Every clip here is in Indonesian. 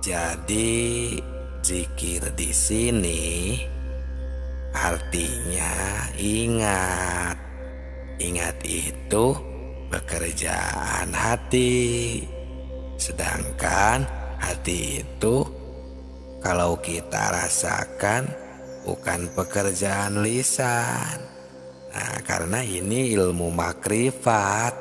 Jadi zikir di sini artinya ingat. Ingat itu pekerjaan hati. Sedangkan hati itu kalau kita rasakan bukan pekerjaan lisan. Nah, karena ini ilmu makrifat,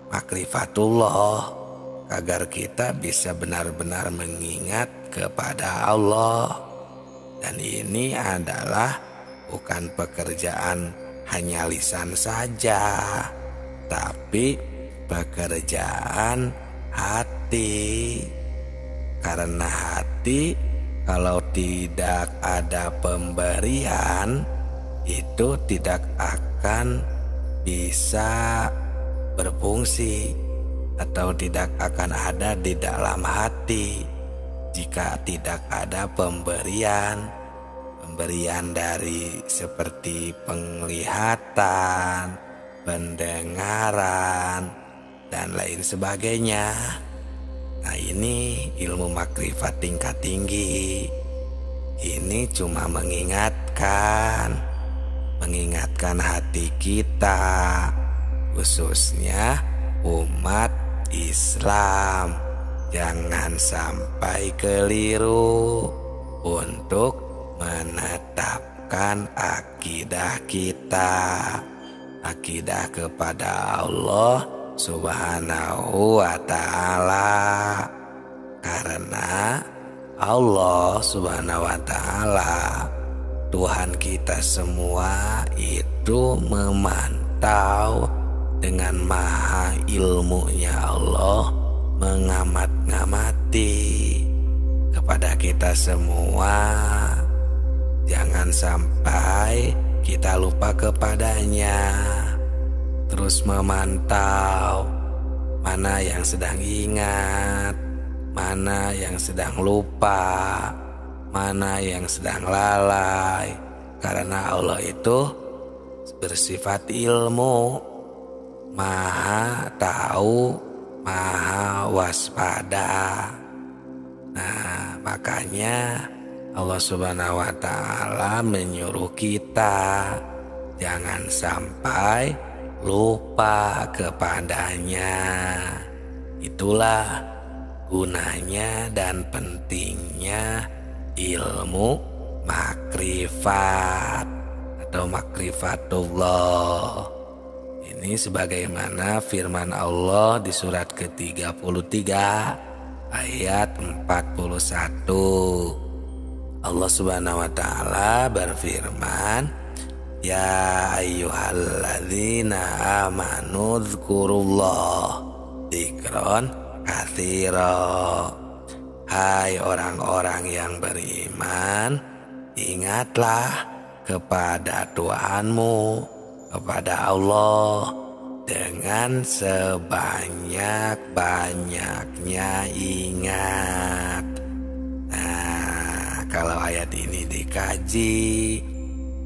makrifatullah, agar kita bisa benar-benar mengingat kepada Allah. Dan ini adalah bukan pekerjaan hanya lisan saja, tapi pekerjaan hati. Karena hati kalau tidak ada pemberian itu tidak akan bisa berfungsi atau tidak akan ada di dalam hati jika tidak ada pemberian dari seperti penglihatan, pendengaran, dan lain sebagainya. Nah, ini ilmu makrifat tingkat tinggi. Ini cuma mengingatkan hati kita, khususnya umat Islam, jangan sampai keliru untuk menetapkan akidah kita, akidah kepada Allah Subhanahu wa ta'ala. Karena Allah Subhanahu wa ta'ala, Tuhan kita semua itu memantau dengan maha ilmunya Allah, mengamat-ngamati kepada kita semua. Jangan sampai kita lupa kepadanya. Terus memantau mana yang sedang ingat, mana yang sedang lupa, mana yang sedang lalai. Karena Allah itu bersifat ilmu, maha tahu, maha waspada. Nah, makanya Allah Subhanahu wa ta'ala menyuruh kita jangan sampai lupa kepadanya. Itulah gunanya dan pentingnya ilmu makrifat atau makrifatullah. Ini sebagaimana firman Allah di surat ke-33 ayat 41. Allah Subhanahu wa ta'ala berfirman, ya ayyuhalladzina amanu dzkurullah dzikron katsira. Hai orang-orang yang beriman, ingatlah kepada Tuhanmu, kepada Allah dengan sebanyak-banyaknya ingat. Nah, kalau ayat ini dikaji,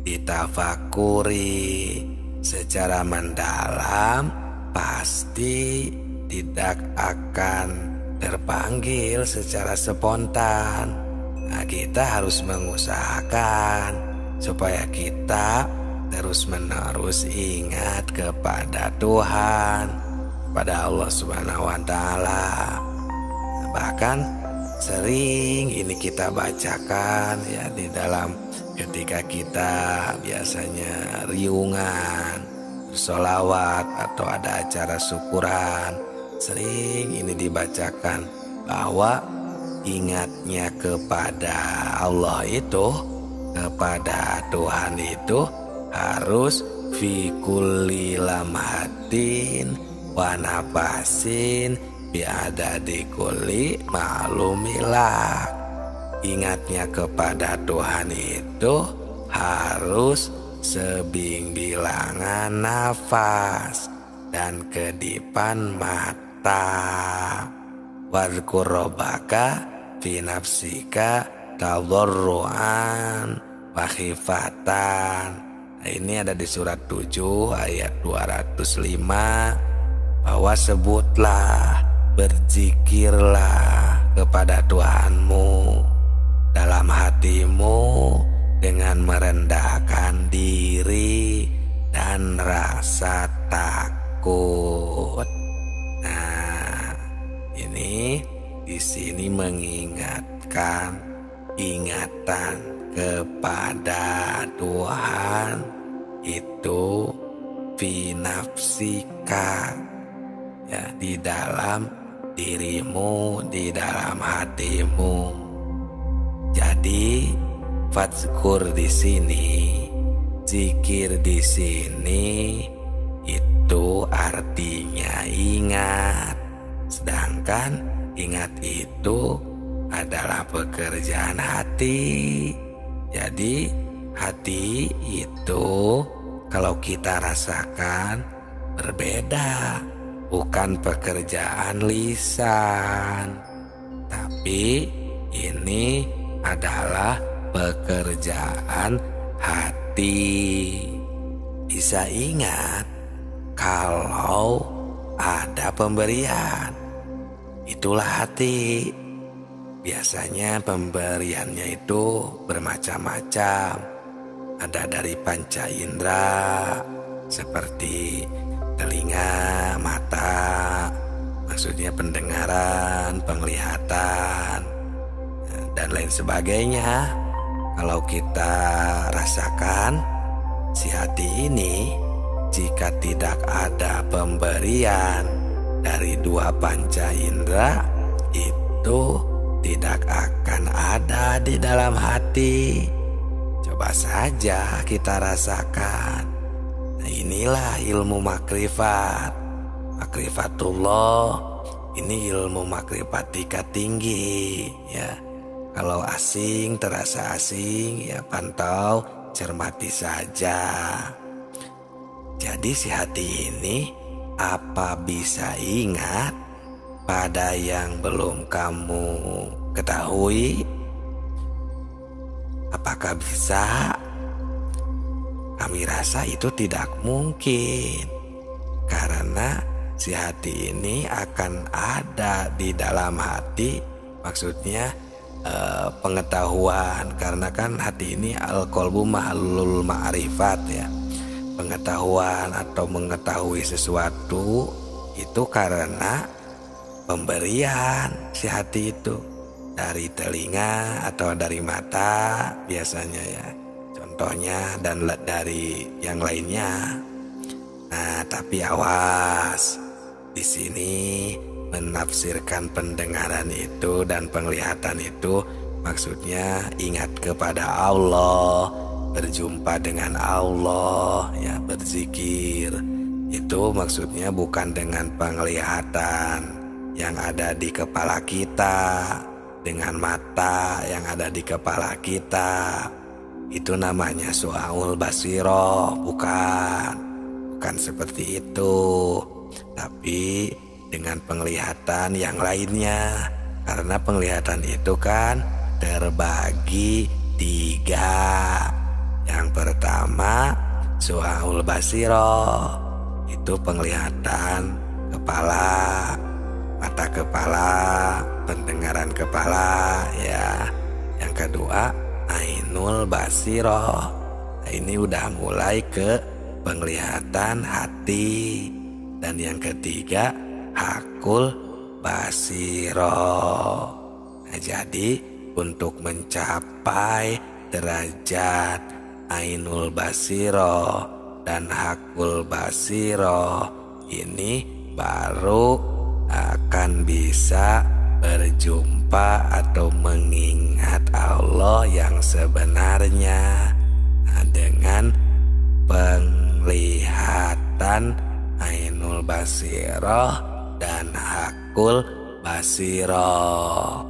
ditafakuri secara mendalam, pasti tidak akan terpanggil secara spontan. Nah, kita harus mengusahakan supaya kita terus-menerus ingat kepada Tuhan, kepada Allah Subhanahu wa ta'ala. Bahkan sering ini kita bacakan ya di dalam ketika kita biasanya riungan, sholawat atau ada acara syukuran, sering ini dibacakan bahwa ingatnya kepada Allah itu, kepada Tuhan itu harus fi kulli lamhatin wa nafasin biadadi kulli ma'lumillah. Ingatnya kepada Tuhan itu harus sebing-bilangan nafas dan kedipan mata. Wadhkur rabbaka fi nafsika tadarruan wa khifatan. Nah, ini ada di surat 7 ayat 205, bahwa sebutlah, berzikirlah kepada Tuhanmu dalam hatimu dengan merendahkan diri dan rasa takut. Nah, ini di sini mengingatkan ingatan kepada Tuhan itu fi nafsika, ya, di dalam dirimu, di dalam hatimu. Jadi fadzkur di sini, zikir di sini itu artinya ingat. Sedangkan ingat itu adalah pekerjaan hati. Jadi hati itu kalau kita rasakan berbeda, bukan pekerjaan lisan, tapi ini adalah pekerjaan hati. Bisa ingat kalau ada pemberian, itulah hati. Biasanya pemberiannya itu bermacam-macam. Ada dari panca indera seperti telinga, mata, maksudnya pendengaran, penglihatan, dan lain sebagainya. Kalau kita rasakan si hati ini, jika tidak ada pemberian dari dua panca indera, itu tidak akan ada di dalam hati. Coba saja kita rasakan. Nah, inilah ilmu makrifat. Makrifatullah ini ilmu makrifat tingkat tinggi, ya. Kalau asing, terasa asing, ya pantau, cermati saja. Jadi si hati ini apa bisa ingat pada yang belum kamu ketahui? Apakah bisa? Kami rasa itu tidak mungkin, karena si hati ini akan ada di dalam hati, maksudnya pengetahuan, karena kan hati ini al-qalbu mahallul ma'rifat, ya. Pengetahuan atau mengetahui sesuatu itu karena pemberian si hati itu dari telinga atau dari mata biasanya, ya, contohnya, dan dari yang lainnya. Nah, tapi awas, di sini menafsirkan pendengaran itu dan penglihatan itu maksudnya ingat kepada Allah, berjumpa dengan Allah, ya, berzikir. Itu maksudnya bukan dengan penglihatan yang ada di kepala kita, dengan mata yang ada di kepala kita. Itu namanya su'aul basiroh, bukan seperti itu. Tapi dengan penglihatan yang lainnya, karena penglihatan itu kan terbagi 3. Yang pertama su'aul basiroh, itu penglihatan kepala, mata kepala, pendengaran kepala, ya. Yang kedua ainul basiroh. Nah, ini udah mulai ke penglihatan hati. Dan yang ketiga hakul basiroh. Nah, jadi untuk mencapai derajat ainul basiroh dan hakul basiroh ini baru akan bisa berjumpa atau mengingat Allah yang sebenarnya, dengan penglihatan ainul basiroh dan hakul basiroh.